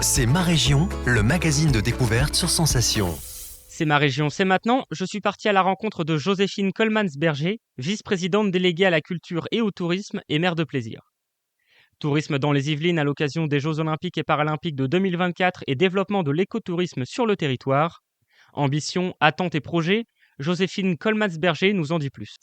C'est ma région, le magazine de découverte sur Sensation. C'est ma région, c'est maintenant. Je suis parti à la rencontre de Joséphine Coleman-Berger, vice-présidente déléguée à la culture et au tourisme et maire de Plaisir. Tourisme dans les Yvelines à l'occasion des Jeux Olympiques et Paralympiques de 2024 et développement de l'écotourisme sur le territoire. Ambition, attentes et projets, Joséphine Coleman-Berger nous en dit plus.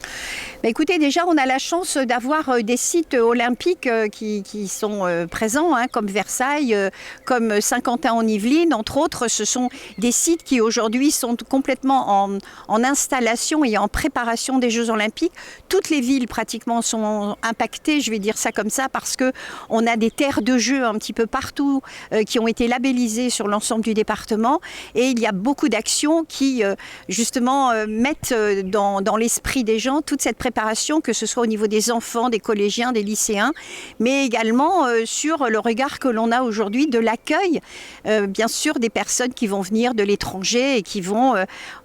Écoutez, déjà, on a la chance d'avoir des sites olympiques qui sont présents, comme Versailles, comme Saint-Quentin en Yvelines, entre autres. Ce sont des sites qui aujourd'hui sont complètement en installation et en préparation des Jeux Olympiques. Toutes les villes pratiquement sont impactées, je vais dire ça comme ça, parce qu'on a des terres de jeux un petit peu partout qui ont été labellisées sur l'ensemble du département. Et il y a beaucoup d'actions qui, justement, mettent dans l'esprit des gens toute cette préparation, que ce soit au niveau des enfants, des collégiens, des lycéens, mais également sur le regard que l'on a aujourd'hui de l'accueil, bien sûr, des personnes qui vont venir de l'étranger et qui vont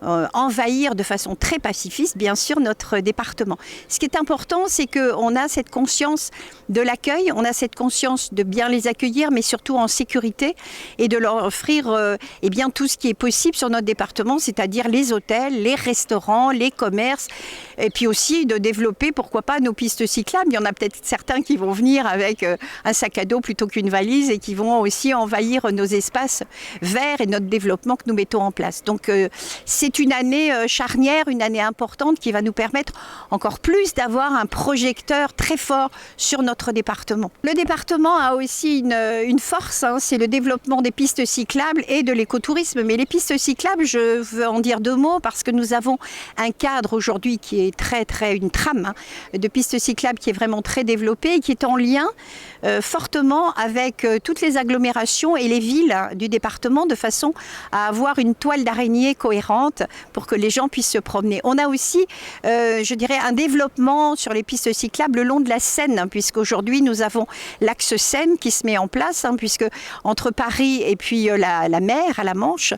envahir de façon très pacifiste, bien sûr, notre département. Ce qui est important, c'est qu'on a cette conscience de l'accueil, on a cette conscience de bien les accueillir, mais surtout en sécurité, et de leur offrir bien, tout ce qui est possible sur notre département, c'est-à-dire les hôtels, les restaurants, les commerces, et puis aussi de développer, pourquoi pas, nos pistes cyclables. Il y en a peut-être certains qui vont venir avec un sac à dos plutôt qu'une valise et qui vont aussi envahir nos espaces verts et notre développement que nous mettons en place. Donc c'est une année charnière, une année importante qui va nous permettre encore plus d'avoir un projecteur très fort sur notre département. Le département a aussi une force, c'est le développement des pistes cyclables et de l'écotourisme. Mais les pistes cyclables, je veux en dire deux mots parce que nous avons un cadre aujourd'hui qui est une trame de pistes cyclables qui est vraiment très développée et qui est en lien fortement avec toutes les agglomérations et les villes du département, de façon à avoir une toile d'araignée cohérente pour que les gens puissent se promener. On a aussi, je dirais, un développement sur les pistes cyclables le long de la Seine, puisqu'aujourd'hui nous avons l'axe Seine qui se met en place, puisque entre Paris et puis la mer, à la Manche,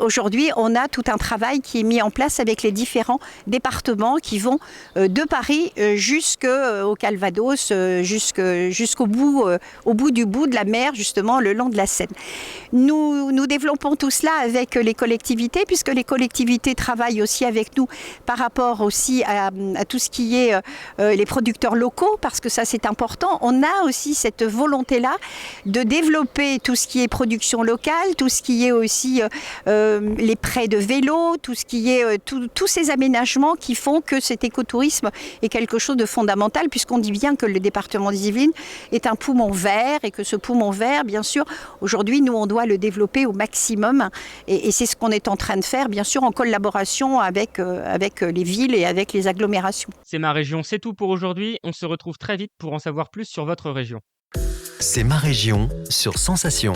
aujourd'hui on a tout un travail qui est mis en place avec les différents départements qui vont de Paris jusqu'au Calvados, jusqu'au bout, au bout de la mer, justement, le long de la Seine. Nous développons tout cela avec les collectivités, puisque les collectivités travaillent aussi avec nous par rapport aussi à tout ce qui est les producteurs locaux, parce que ça c'est important. On a aussi cette volonté-là de développer tout ce qui est production locale, tout ce qui est aussi les prêts de vélo, tout ce qui est tous ces aménagements qui font que cet écotourisme est quelque chose de fondamental, puisqu'on dit bien que le département des Yvelines est un poumon vert et que ce poumon vert, bien sûr, aujourd'hui, nous, on doit le développer au maximum et c'est ce qu'on est en train de faire, bien sûr, en collaboration avec les villes et avec les agglomérations. C'est ma région, c'est tout pour aujourd'hui. On se retrouve très vite pour en savoir plus sur votre région. C'est ma région sur Sensation.